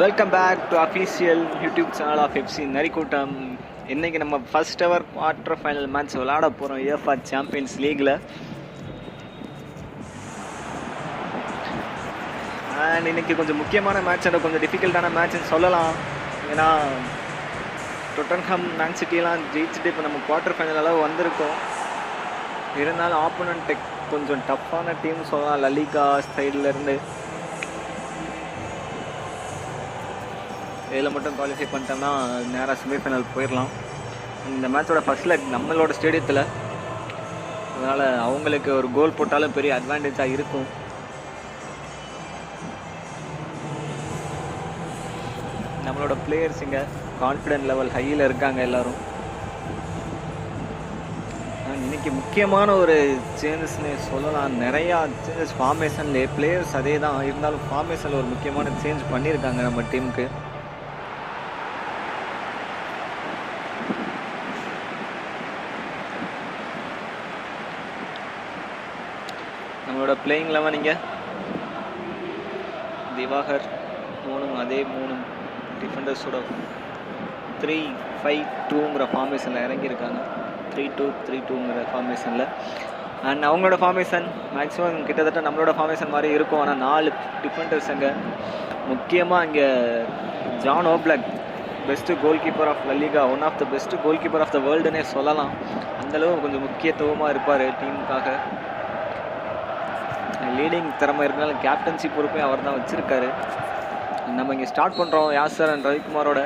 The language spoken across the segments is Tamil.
Welcome back to official YouTube channel of FC நரிக்கூட்டம். இன்றைக்கி நம்ம first ever quarter final match விளாட போகிறோம் UEFA சாம்பியன்ஸ் லீக்கில். அண்ட் இன்றைக்கி கொஞ்சம் முக்கியமான மேட்ச், அது கொஞ்சம் டிஃபிகல்ட்டான மேட்ச்னு சொல்லலாம். ஏன்னா டொட்டன்ஹாம் மேன் சிட்டிலாம் ஜெயிச்சுட்டு இப்போ நம்ம குவார்டர் ஃபைனல் அளவு வந்திருக்கோம். இருந்தாலும் ஆப்போனன்ட் கொஞ்சம் டஃப்பான டீம் சொல்லலாம். லலிகா சைட்லேருந்து இதில் மட்டும் குவாலிஃபை பண்ணிட்டோம்னா நேராக செமிஃபைனல் போயிடலாம். இந்த மேட்சோட ஃபர்ஸ்ட் லெக் நம்மளோட ஸ்டேடியத்தில், அதனால் அவங்களுக்கு ஒரு கோல் போட்டாலும் பெரிய அட்வான்டேஜாக இருக்கும். நம்மளோட பிளேயர்ஸ் இங்கே கான்ஃபிடென்ட் லெவல் ஹையில் இருக்காங்க எல்லோரும். இன்றைக்கி முக்கியமான ஒரு சேஞ்சஸ்ன்னு சொல்லலாம். நிறையா சேஞ்சஸ் ஃபார்மேஷன்லேயே, பிளேயர்ஸ் அதே தான் இருந்தாலும் ஃபார்மேஷனில் ஒரு முக்கியமான சேஞ்ச் பண்ணியிருக்காங்க நம்ம டீமுக்கு. நம்மளோட பிளேயிங் லெவன் இங்கே திவாகர் 3 அதே 3 டிஃபெண்டர்ஸோட 3-5-2ங்கிற ஃபார்மேஷனில் இறங்கியிருக்காங்க. 3-2-3-2ங்கிற ஃபார்மேஷனில். அண்ட் அவங்களோட ஃபார்மேஷன் மேக்ஸிமம் கிட்டத்தட்ட நம்மளோட ஃபார்மேஷன் மாதிரி இருக்கும். ஆனால் 4 டிஃபெண்டர்ஸ் அங்கே. முக்கியமாக இங்கே Jan Oblak, best goalkeeper of La Liga, one of the best goalkeeper of the வேர்ல்டுன்னே சொல்லலாம். அந்தளவு கொஞ்சம் முக்கியத்துவமாக இருப்பார் டீமுக்காக. லீடிங் திறமை இருந்தாலும் கேப்டன்சி பொறுப்பையும் அவர் தான் வச்சுருக்காரு. நம்ம இங்கே ஸ்டார்ட் பண்ணுறோம் யாசர் அண்ட் ரவிக்குமாரோட.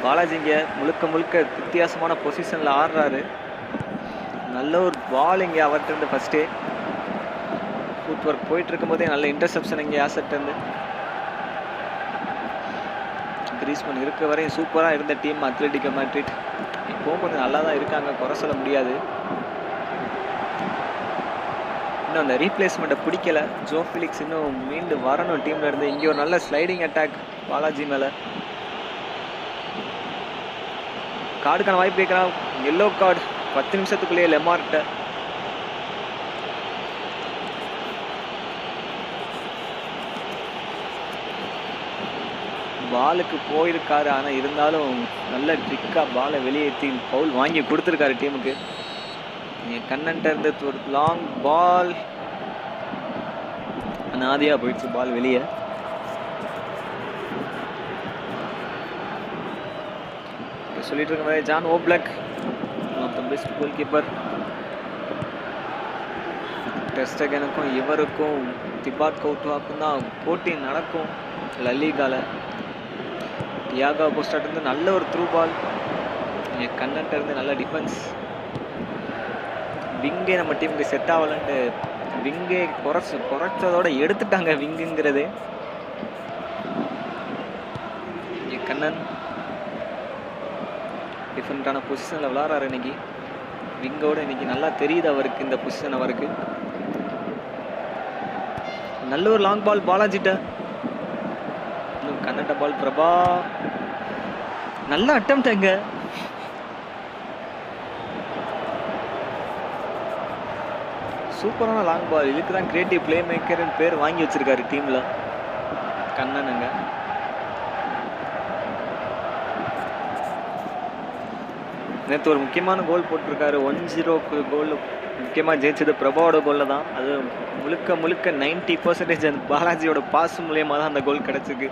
பாலாஜி இங்கே முழுக்க வித்தியாசமான பொசிஷனில் ஆடுறாரு. நல்ல ஒரு பால் இங்கே அவர்கிட்ட ஃபஸ்ட்டே ஃபுட் ஒர்க் போயிட்டு இருக்கும்போதே நல்ல இன்டர்செப்ஷன் இங்கே யாசர்கிட்டருந்து. கிரீஸ்மன் இருக்க வரையும் சூப்பராக இருந்த டீம் அத்லெட்டிகோ மேட்ரிட். இப்போவும் கொஞ்சம் நல்லா தான் இருக்காங்க, குறை சொல்ல முடியாது. இன்னும் அந்த ரீப்ளேஸ்மெண்ட்டை பிடிக்கல. ஜோ ஃபிலிக்ஸ் இன்னும் மீண்டு வரணும் டீமில் இருந்து. இங்கே ஒரு நல்ல ஸ்லைடிங் அட்டாக் பாலாஜி மேலே. கார்டுக்கான வாய்ப்பு கேட்குறான். Yellow card 10 நிமிஷத்துக்குள்ளேயே லெமார்ட்ட. பாலுக்கு போயிருக்காரு, ஆனால் இருந்தாலும் நல்ல ட்ரிக்காக பாலை வெளியேற்றி பவுல் வாங்கி கொடுத்துருக்காரு டீமுக்கு. கண்ணன்ட்ட இருந்து ஒரு லாங் பால் அனாதியாக போயிடுச்சு, பால் வெளியே. சொல்லிட்டு இருக்க மாதிரி Jan Oblak, one of the best goalkeeper. டெஸ்டகனுக்கும் இவருக்கும் திபாட் கவுட்டுவாக்கும் தான் போட்டி நடக்கும் லலிகால. டியாகோ கோஸ்டாட்ட இருந்து நல்ல ஒரு த்ரூ பால். கண்ணன்ட்ட இருந்து நல்ல டிஃபென்ஸ். விங்கே நம்ம டீமுக்கு செட் ஆகலன்ட்டு விங்கே குறைச்சதோட எடுத்துட்டாங்க விங்குங்கிறது. கண்ணன் டிஃப்ரெண்டான பொசிஷனில் விளாட்றாரு இன்னைக்கு. விங்கோட இன்னைக்கு நல்லா தெரியுது அவருக்கு இந்த பொசிஷன். அவருக்கு நல்ல ஒரு லாங் பால் பாலாஜிட்ட. இன்னும் கண்ணன்ட்ட பால் பிரபா. நல்ல அட்டெம்ப்ட் அங்க. சூப்பரான லாங் பால். இதுக்கு தான் கிரியேட்டிவ் பிளே மேக்கர்னு பேர் வாங்கி வச்சிருக்காரு டீமில் கண்ணனுங்க. நேற்று ஒரு முக்கியமான கோல் போட்டிருக்காரு. 1-0 கோல் முக்கியமாக ஜெயிச்சது பிரபாவோட கோலில் தான். அது முழுக்க 90% அந்த பாலாஜியோட பாஸ் மூலியமாக தான் அந்த கோல் கிடச்சிருக்கு.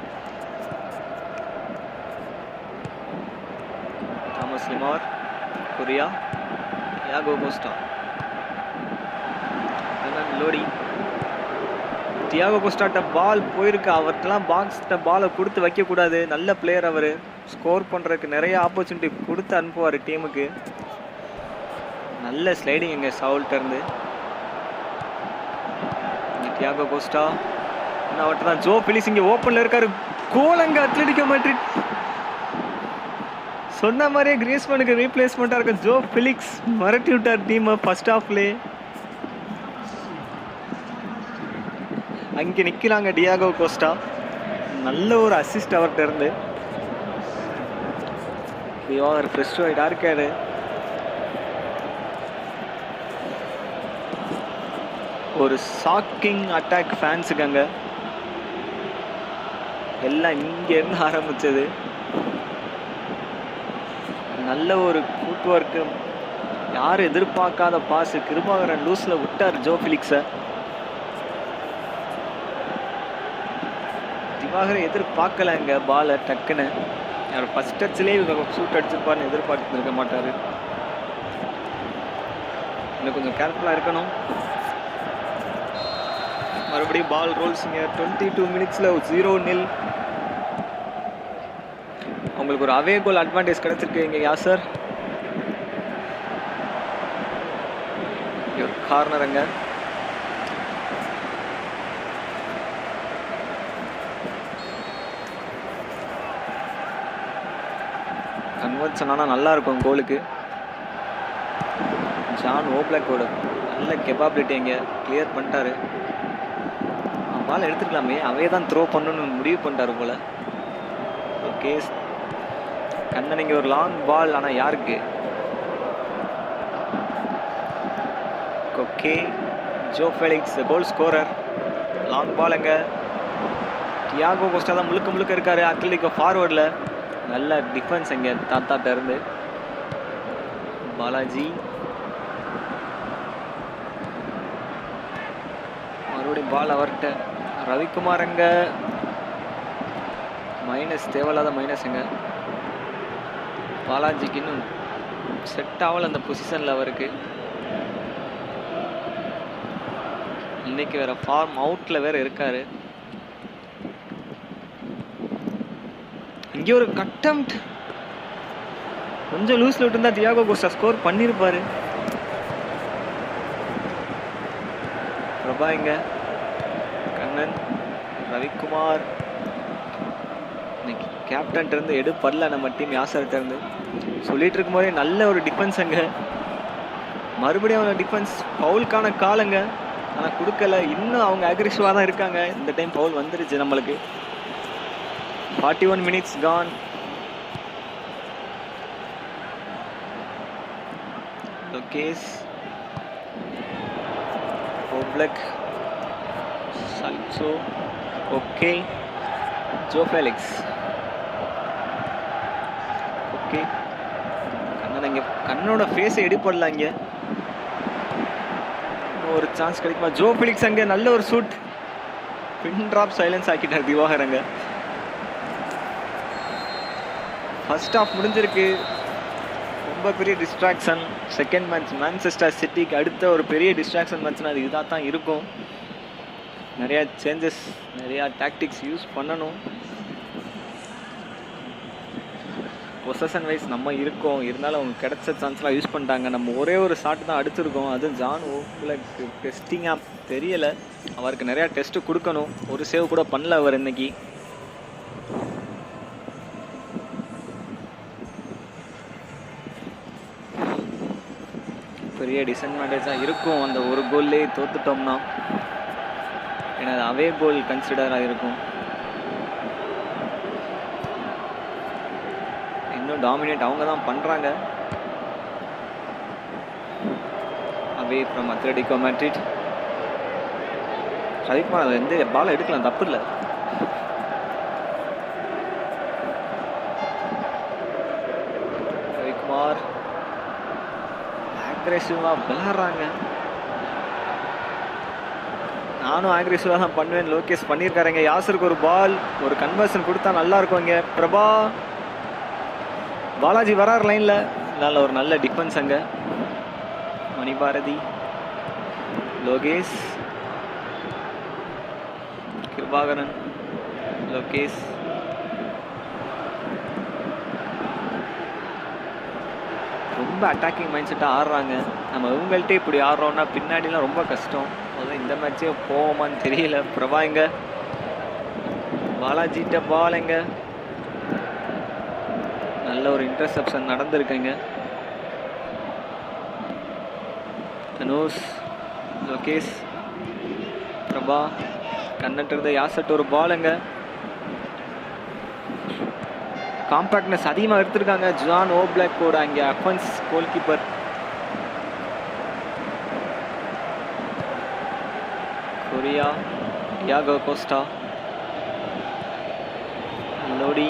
தாமஸ் லிமார், கொரியா, யாகோ கோஸ்டா, லோடி. டியாகோ கோஸ்டாட்ட பால் போயிருக்கு. அவர்கிட்டலாம் பாக்ஸ்கிட்ட பாலை கொடுத்து வைக்கக்கூடாது. நல்ல பிளேயர் அவர். ஸ்கோர் பண்ணுறதுக்கு நிறைய ஆப்பர்ச்சுனிட்டி கொடுத்து அனுப்புவார் டீமுக்கு. நல்ல ஸ்லைடிங் இங்கே சவுல்ட்ட இருந்து. டியாகோ கோஸ்டா இன்னும் அவர்கிட்ட தான். ஜோ பிலிஸ் இங்கே ஓப்பனில் இருக்காரு. கோலங்க அத்லெட்டிகோ மேட்ரிட். சொன்ன மாதிரியே கிரீஸ்மனுக்கு ரீப்ளேஸ்மெண்ட்டாக இருக்க ஜோ பிலிக்ஸ் மிரட்டி விட்டார் டீமை ஃபர்ஸ்ட் ஹாஃப்லேயே. அங்கே நிற்கிறாங்க டியாகோ கோஸ்டா. நல்ல ஒரு அசிஸ்ட் அவர்கிட்ட இருந்து. திவாகர் ஃப்ரெஷ் ஆகிட்டா இருக்காரு. ஒரு ஷாக்கிங் அட்டாக் ஃபேன்ஸுக்கு அங்கே. எல்லாம் இங்கேருந்து ஆரம்பிச்சது. நல்ல ஒரு ஃபுட் ஒர்க்கு, யாரும் எதிர்பார்க்காத பாஸ். கிருபாகரன் லூஸில் விட்டார் ஜோ ஃபிலிக்ஸை. திவாகரன் எதிர்பார்க்கலங்க பாலை டக்குன்னு. அவர் ஃபர்ஸ்ட் டச்லேயே ஷூட் அடிச்சிருப்பாருன்னு எதிர்பார்த்துருக்க மாட்டார். இன்னும் கொஞ்சம் கேர்ஃபுல்லாக இருக்கணும். மறுபடியும் பால் ரோல்ஸுங்க. 22 மினிட்ஸில் 0-0. அவங்களுக்கு ஒரு அவே கோல் அட்வான்டேஜ் கிடைச்சிருக்கு இங்கே யாசர். ஒரு கார்னருங்க. கன்வர்ஷன் ஆனால் நல்லா இருக்கும் கோலுக்கு. ஜான் ஓப்ளாக்கோட நல்ல கெப்பாபிலிட்டி இங்கே கிளியர் பண்ணிட்டாரு. பால் எடுத்துக்கலாமே, அவே தான் த்ரோ பண்ணணும்னு முடிவு பண்ணிட்டாரு போல. ஓகே கண்ணன் இங்கே ஒரு லாங் பால், ஆனால் யாருக்கு? Okay Joao Felix goal scorer. Long ball எங்க டியாகோ கோஸ்டா தான் முழுக்க முழுக்க இருக்காரு அத்லெட்டிகோ ஃபார்வர்டில். நல்ல டிஃபென்ஸ் இங்கே தாத்தாட்ட இருந்து. பாலாஜி மறுபடியும் பால் அவர்கிட்ட. ரவிக்குமார் அங்க மைனஸ், தேவையில்லாத மைனஸ் எங்க. பாலாஜிக்கு இன்னும் செட் ஆகல அந்த பொசிஷனில் அவருக்கு. இன்னைக்கு வேற ஃபார்ம் அவுட்ல வேற இருக்காரு. இங்கே ஒரு கட்டம் கொஞ்சம் லூஸ்ல விட்டு இருந்தா தியாகோ கோஸ்டா ஸ்கோர் பண்ணிருப்பாரு. பிரபா இங்க, கண்ணன், ரவிக்குமார். இன்னைக்கு கேப்டன் இருந்து எடுப்படல நம்ம டீம் யாசர்கிட்ட இருந்து. சொல்லிட்டு இருக்கும் போதே நல்ல ஒரு டிஃபென்ஸ் அங்க. மறுபடியும் அவங்க டிஃபென்ஸ் பவுலுக்கான காலங்க, ஆனால் கொடுக்கல. இன்னும் அவங்க அக்ரெசிவாக தான் இருக்காங்க. இந்த டைம் பவுல் வந்துருச்சு நம்மளுக்கு. 41 மினிட்ஸ் கான். லோகேஷ், ஓப்ளக், சால்சோ, okay Joao Felix. Okay Kannan இங்கே, கண்ணனோட ஃபேஸை எடுப்படலாம். இங்கே ஒரு சான்ஸ் கிடைக்குமா? ஜோ ஃபெலிக்ஸ் அங்கே நல்ல ஒரு ஷூட். பின் டிராப் சைலன்ஸ் ஆக்கிட்டார் திவாகர் அங்கே. ஃபர்ஸ்ட் ஹாஃப் முடிஞ்சிருக்கு. ரொம்ப பெரிய டிஸ்ட்ராக்ஷன். செகண்ட் மேட்ச் மான்செஸ்டர் சிட்டிக்கு அடுத்த ஒரு பெரிய டிஸ்ட்ராக்ஷன் மேட்ச்னா அது இதாக தான் இருக்கும். நிறையா சேஞ்சஸ், நிறையா டாக்டிக்ஸ் யூஸ் பண்ணணும். பொசஷன் வைஸ் நம்ம இருக்கோம், இருந்தாலும் அவங்க கிடைச்ச சான்ஸ்லாம் யூஸ் பண்ணிட்டாங்க. நம்ம ஒரே ஒரு ஷாட் தான் அடிச்சிருக்கோம். அதுவும் ஜான் ஓப்ளக்கு டெஸ்டிங்காக தெரியலை. அவருக்கு நிறையா டெஸ்ட்டு கொடுக்கணும். ஒரு சேவ் கூட பண்ணல அவர் இன்னைக்கு. பெரிய டிஸ்அட்வான்டேஜாக இருக்கும் அந்த ஒரு கோல்லே தோத்துட்டோம்னா. ஏன்னா அது அவே கோல் கன்சிடராக இருக்கும். இன்னும் டாமினேட் அவங்க தான் பண்ணுறாங்க. Away from Atletico Madrid. Ravikumar அது எந்த பால் எடுக்கலாம், தப்பு இல்லை. ரவிக்குமார் அக்ரெசிவாக விளாட்றாங்க. நானும் அக்ரெசிவாக தான் பண்ணுவேன். லோகேஷ் பண்ணியிருக்காருங்க. யாசருக்கு ஒரு பால், ஒரு கன்வர்ஷன் கொடுத்தா நல்லா இருக்கும். இங்கே பிரபா, பாலாஜி வரார் லைனில். நல்ல ஒரு நல்ல டிஃபென்ஸ் அங்கே. மணிபாரதி, லோகேஷ், கிருபாகரன், லோகேஷ். ரொம்ப அட்டாக்கிங் மைண்ட் செட்டாக ஆடுறாங்க. நம்ம இவங்கள்ட்டே இப்படி ஆடுறோன்னா பின்னாடிலாம் ரொம்ப கஷ்டம். அதான் இந்த மேட்சே போவோமான்னு தெரியல. பிரபா எங்க, பாலாஜிட்ட பால் எங்க. நல்ல ஒரு இன்டர்செப்ஷன் நடந்திருக்குங்க. தனுஷ், லோகேஷ், பிரபா, கண்ணட்டு இருந்த யாசட் ஒரு பாலுங்க. காம்பேக்ட்னஸ் அதிகமாக எடுத்திருக்காங்க ஜான் ஓப்ளாக்கோட அங்கே offence goalkeeper. Correa, Diego Costa. Lodi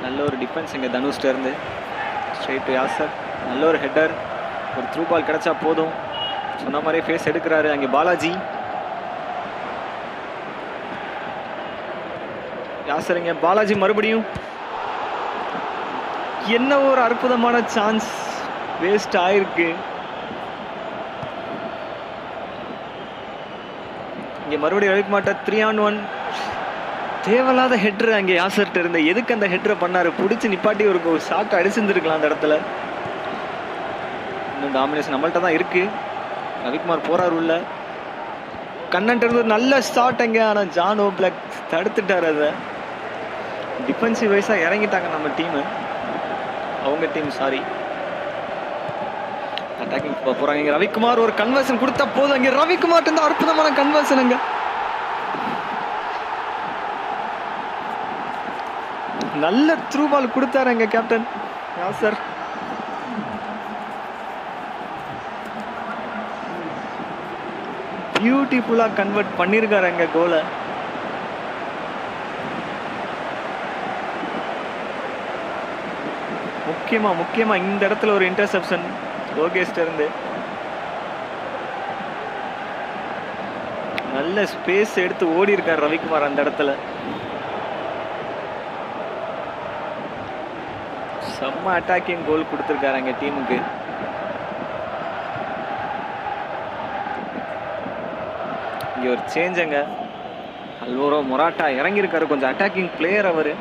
நல்ல ஒரு டிஃபென்ஸ் இங்கே தனுஷ்ட இருந்து ஸ்ட்ரெயிட் டு யாசர். நல்ல ஒரு ஹெட்டர், ஒரு த்ரூ பால் கிடைச்சா போதும். சொன்ன மாதிரியே ஃபேஸ் எடுக்கிறாரு அங்கே பாலாஜி. யாசர் இங்கே பாலாஜி மறுபடியும். என்ன ஒரு அற்புதமான சான்ஸ் வேஸ்ட் ஆயிருக்கு. இங்கே மறுபடியும் ரவிக்குமார்ட்ட 3-on-1 தேவையில்லாத ஹெட்ரு அங்கே யாசர்ட்ட இருந்த. எதுக்கு அந்த ஹெட்ரை பண்ணாரு? பிடிச்சி நிப்பாட்டி ஒரு ஷாட் அடிச்சிருந்துருக்கலாம் அந்த இடத்துல. இன்னும் டாமினேஷன் நம்மள்ட்ட தான் இருக்கு. ரவிக்குமார் போறாரு உள்ள. கண்ணன்ட்ட இருந்து நல்ல ஷாட் அங்கே, ஆனால் ஜான் ஓப்ளாக் தடுத்துட்டார். அதை டிஃபென்சிவ் வைஸாக இறங்கிட்டாங்க நம்ம டீமு, அவங்க டீம் சாரி. அட்டாக்கிங் போறாங்க. இங்கே ரவிக்குமார் ஒரு கன்வர்ஷன் கொடுத்தா போதும். அங்கே ரவிக்குமார் இருந்த அற்புதமான கன்வர்ஷன் அங்க. நல்ல த்ரூ பால் கொடுத்தாரு அங்க கேப்டன் யாசர். பியூட்டிஃபுல்லா கன்வெர்ட் பண்ணிருக்காரு அங்க கோலை. முக்கியமா இந்த இடத்துல ஒரு இன்டர்செப்ஷன் லோகேஷ்ட இருந்து. நல்ல ஸ்பேஸ் எடுத்து ஓடி இருக்கார் ரவிக்குமார் அந்த இடத்துல. செம்ம அட்டாக்கிங் கோல் கொடுத்திருக்காரு அங்க டீமுக்கு. இங்க ஒரு சேஞ்சுங்க. அல்வாரோ மொராட்டா இறங்கியிருக்காரு, கொஞ்சம் அட்டாக்கிங் பிளேயர் அவரு.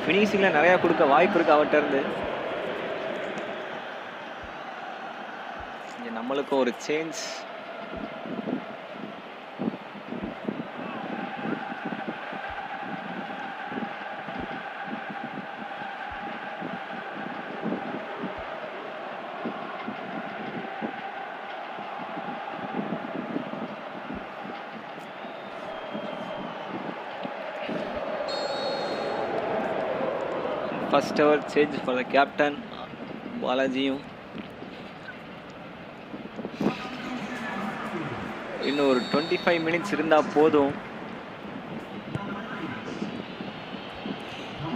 ஃபினிஷிங்ல நிறைய கொடுக்க வாய்ப்பு இருக்கு அவர்கிட்ட இருந்து. நம்மளுக்கு ஒரு change. First ever change for the captain பாலாஜியும். இன்னும் ஒரு 25 மினிட்ஸ் இருந்தா போதும்.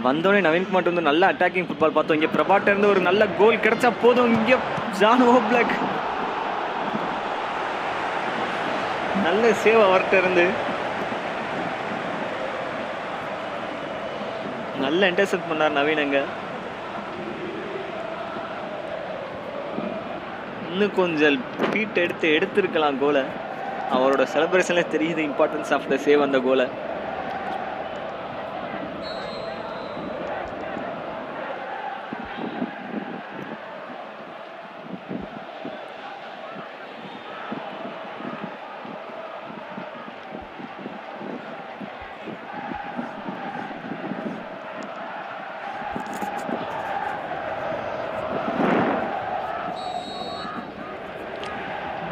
வந்தோடனே நவீன்குமார் வந்து நல்ல அட்டாக்கிங் ஃபுட்பால் பார்த்தோம். இங்க பிரபாட்ட இருந்து ஒரு நல்ல கோல் கிடைச்சா போதும். இங்க ஜான் ஓப்ளாக் நல்ல சேவ் அவர்கிட்ட இருந்து. நல்ல இன்டர்செப்ட் பண்ணார் நவீன் அங்க. இன்னும் கொஞ்சம் ஃபீட் எடுத்திருக்கலாம் கோலை. அவரோட செலிப்ரேஷன்ல தெரியுது இம்பார்ட்டன்ஸ் ஆஃப் த சேவ் அந்த கோலை.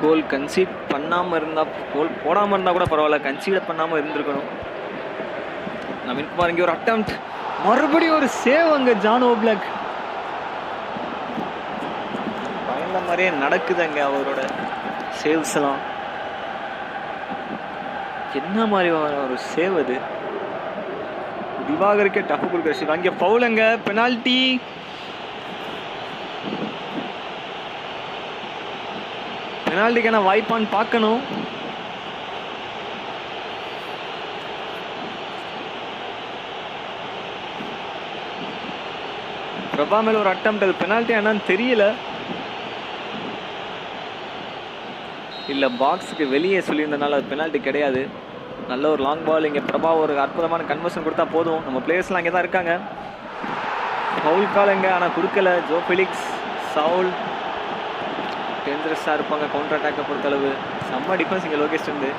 கோல் கன்சீட் பண்ணாமல் இருந்தால், கோல் போடாமல் இருந்தால் கூட பரவாயில்ல, கன்சீட் பண்ணாமல் இருந்திருக்கணும். நவீன்குமார் இங்கே ஒரு அட்டெம்ப்ட், மறுபடியும் ஒரு சேவ் அங்கே ஜான் ஓப்ளாக். பயந்த மாதிரியே நடக்குது அங்கே அவரோட சேவ்ஸ் எல்லாம். என்ன மாதிரி ஒரு சேவ் அது. திவாகருக்கே டஃப் கொடுக்குற சேவ். அங்கே ஃபவுல், அங்கே பெனால்டி. பெனால்டிக்கான வாய்ப்பான்னு பார்க்கணும். பிரபா மேல ஒரு அட்டெம்ப்ட், அது பெனால்டி என்னன்னு தெரியல. இல்ல பாக்ஸுக்கு வெளியே சொல்லியிருந்தனால அது பெனால்டி கிடையாது. நல்ல ஒரு லாங் பால். இங்க பிரபா ஒரு அற்புதமான கன்வர்ஷன் கொடுத்தா போதும். நம்ம பிளேயர்ஸ்லாம் அங்கே தான் இருக்காங்க. ஃபவுல் கால் எங்க, ஆனால் கொடுக்கல. ஜோ ஃபெலிக்ஸ், சவுல் டேஞ்சரஸாக இருப்பாங்க கவுண்டர் அட்டாக்கை பொறுத்தளவு. செம்ம டிஃபென்ஸ் இங்கே லோகேஷ் இருந்து.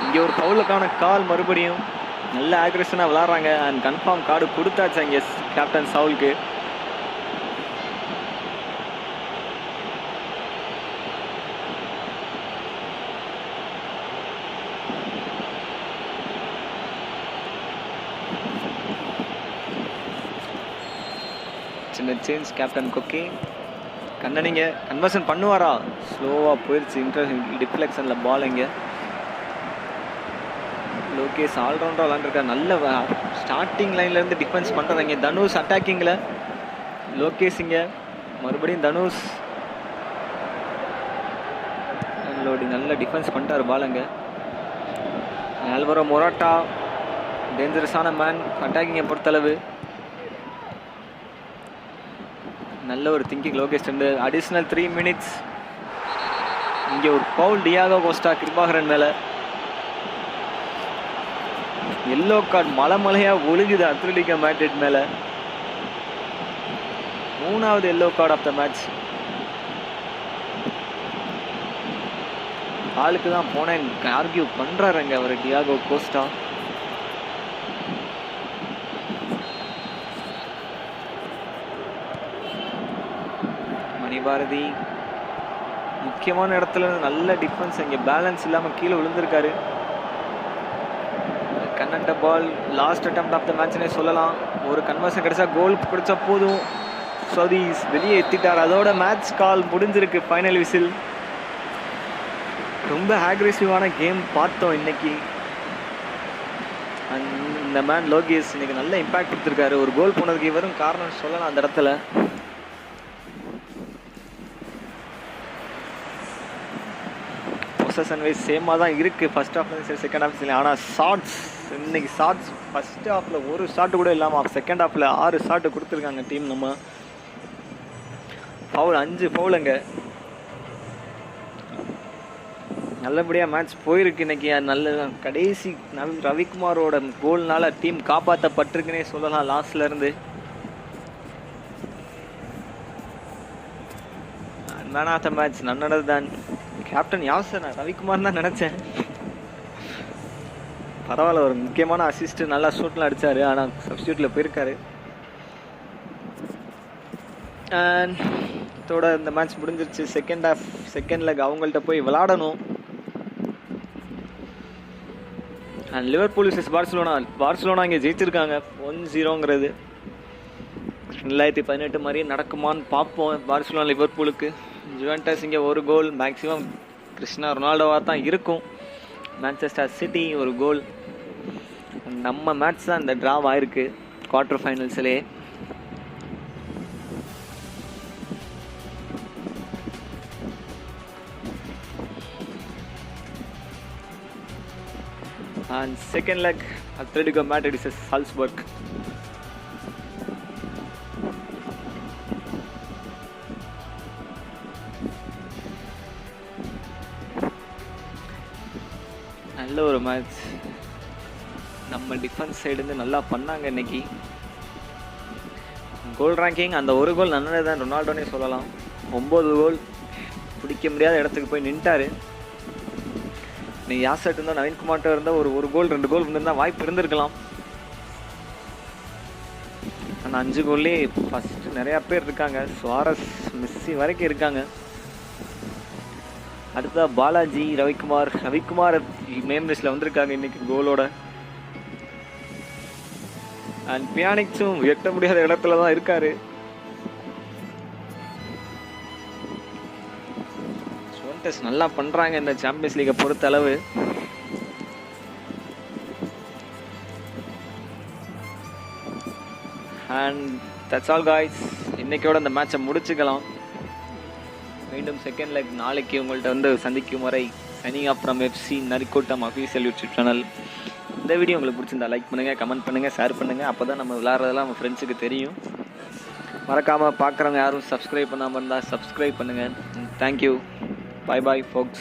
இங்கே ஒரு ஃபவுலுக்கான கால் மறுபடியும். நல்ல ஆக்ரேஷனாக விளாட்றாங்க. அண்ட் கன்ஃபார்ம் கார்டு கொடுத்தாச்சு அங்கே கேப்டன் சவுலுக்கு. சின்ன சேஞ்ச் கேப்டன் கொக்கி. கண்ணனிங்க கன்வர்ஷன் பண்ணுவாரா? ஸ்லோவாக போயிடுச்சு. டிஃப்ளெக்ஷனில் பால் இங்கே லோகேஷ் ஆல்ரவுண்டராக விளாண்டுருக்காரு. நல்ல ஸ்டார்டிங் லைன்லேருந்து டிஃபென்ஸ் பண்ணுறாங்க. தனுஷ் அட்டாக்கிங்கில், லோகேஷ் இங்கே மறுபடியும் தனுஷ் நல்ல டிஃபென்ஸ் பண்ணிட்டார் பாலங்க. ஆல்வரோ மொராட்டா டேஞ்சரஸான மேன் அட்டாக்கிங்கை பொறுத்தளவு. நல்ல ஒரு திங்கிங் லோகேஷ். Additional 3 minutes. இங்கே ஒரு பவுல் டியாகோ கோஸ்டா கிருபாகரன் மேலே. எல்லோ கார்டு மலையாக ஒழுகுது அத்லெட்டிகோ மேட்ரிட் மேலே. 3வது yellow card of the match. ஆளுக்கு தான் போனேன் ஆர்கியூ பண்ணுறாருங்க அவர் டியாகோ கோஸ்டா. மணிபாரதி முக்கியமான இடத்துல நல்ல டிஃபென்ஸ். இங்கே பேலன்ஸ் இல்லாமல் கீழே விழுந்திருக்காரு. கன்னண்ட ball last attempt of the மேட்ச்னே சொல்லலாம். ஒரு கன்வர்ஷன் கிடைச்சா கோல் பிடிச்சா போதும். சதீஷ் வெளியே எத்திட்டார். அதோட மேட்ச் கால் முடிஞ்சிருக்கு. Final whistle. ரொம்ப அக்ரெசிவான கேம் பார்த்தோம் இன்னைக்கு. இந்த மேன் லோகேஷ் இன்னைக்கு நல்ல இம்பாக்ட் கொடுத்துருக்காரு. ஒரு கோல் போனதுக்கு இவரும் காரணம் சொல்லலாம் அந்த இடத்துல. பொசஷன் வைஸ் சேமாக தான் இருக்குது ஃபர்ஸ்ட் ஹாஃப்லேயும் சரி செகண்ட் ஹாஃப்லேயும். ஆனால் ஷார்ட்ஸ் இன்னைக்கு ஷார்ட்ஸ் ஃபர்ஸ்ட் ஹாஃபில் ஒரு ஷாட்டு கூட இல்லாமல் செகண்ட் ஹாஃபில் 6 ஷாட்டு கொடுத்துருக்காங்க டீம். நம்ம ஃபவுல் 5 ஃபவுலுங்க. நல்லபடியாக மேட்ச் போயிருக்கு இன்னைக்கு. நல்ல கடைசி ரவிக்குமாரோட கோல்னால டீம் காப்பாற்றப்பட்டிருக்குன்னே சொல்லலாம் லாஸ்ட்லேருந்து. மேன் ஆஃப் த மேட்ச் நன்னது தான் கேப்டன் யாசர். நான் ரவிக்குமார் தான் நினச்சேன். பரவாயில்ல, ஒரு முக்கியமான அசிஸ்ட் நல்லா ஷூட்லாம் அடித்தார். ஆனால் சப்ஸ்டியூட்டில் போயிருக்காரு. இதோட இந்த மேட்ச் முடிஞ்சிருச்சு. செகண்ட் லெக் அவங்கள்ட்ட போய் விளாடணும். அண்ட் லிவர்பூல் விசஸ் பார்சிலோனா இங்கே ஜெயிச்சிருக்காங்க 1-0ங்கிறது. 2018 மாதிரி நடக்குமான்னு பார்ப்போம். பார்சிலோனா லிவர்பூலுக்கு. ஜுவென்டஸ் இங்கே ஒரு கோல். மேக்ஸிமம் கிறிஸ்டியானோ ரொனால்டோவாக தான் இருக்கும். மான்செஸ்டர் சிட்டி ஒரு கோல். நம்ம மேட்ச் தான் இந்த ட்ராவ் ஆயிருக்கு quarter ஃபைனல்ஸ்லே. And second leg, Atletico Madrid vs Salzburg. நல்ல ஒரு மேட்ச். நம்ம டிஃபென்ஸ் சைடுலேருந்து நல்லா பண்ணாங்க இன்னைக்கு. கோல் ரேங்கிங் அந்த ஒரு கோல் நன்னது தான் ரொனால்டோனே சொல்லலாம். 9 கோல் பிடிக்க முடியாத இடத்துக்கு போய் நின்ட்டாரு. யாசட் இருந்தால் நவீன்குமார்ட்ட இருந்தால் ஒரு கோல் 2 கோல் இருந்தால் வாய்ப்பு இருந்திருக்கலாம். ஆனால் 5 கோல்லே ஃபஸ்ட்டு நிறையா பேர் இருக்காங்க. சுவாரஸ், மெஸ்ஸி வரைக்கும் இருக்காங்க. அடுத்தா பாலாஜி, ரவிக்குமார் மெயின் லிஸ்ட்டில் வந்திருக்காங்க இன்னைக்கு கோலோட. அண்ட் பியானிக்ஸும் எட்ட முடியாத இடத்துல தான் இருக்காரு. நல்லா பண்றாங்க இந்த சாம்பியன்ஸ் லீகை பொறுத்த அளவு. And that's all guys. இன்னைக்கோட இந்த மேட்சை முடிச்சுக்கலாம். மீண்டும் செகண்ட் லெக் நாளைக்கு உங்கள்கிட்ட சந்திக்கும் வரை signing off from FC Narikoottam official YouTube channel. இந்த வீடியோ உங்களுக்கு பிடிச்சிருந்தா லைக் பண்ணுங்கள், கமெண்ட் பண்ணுங்கள், ஷேர் பண்ணுங்கள். அப்போ தான் நம்ம விளையாடுறதெல்லாம் நம்ம ஃப்ரெண்ட்ஸுக்கு தெரியும். மறக்காமல் பார்க்குறவங்க யாரும் சப்ஸ்கிரைப் பண்ணாமல் இருந்தால் சப்ஸ்கிரைப் பண்ணுங்கள். தேங்க்யூ. Bye bye folks.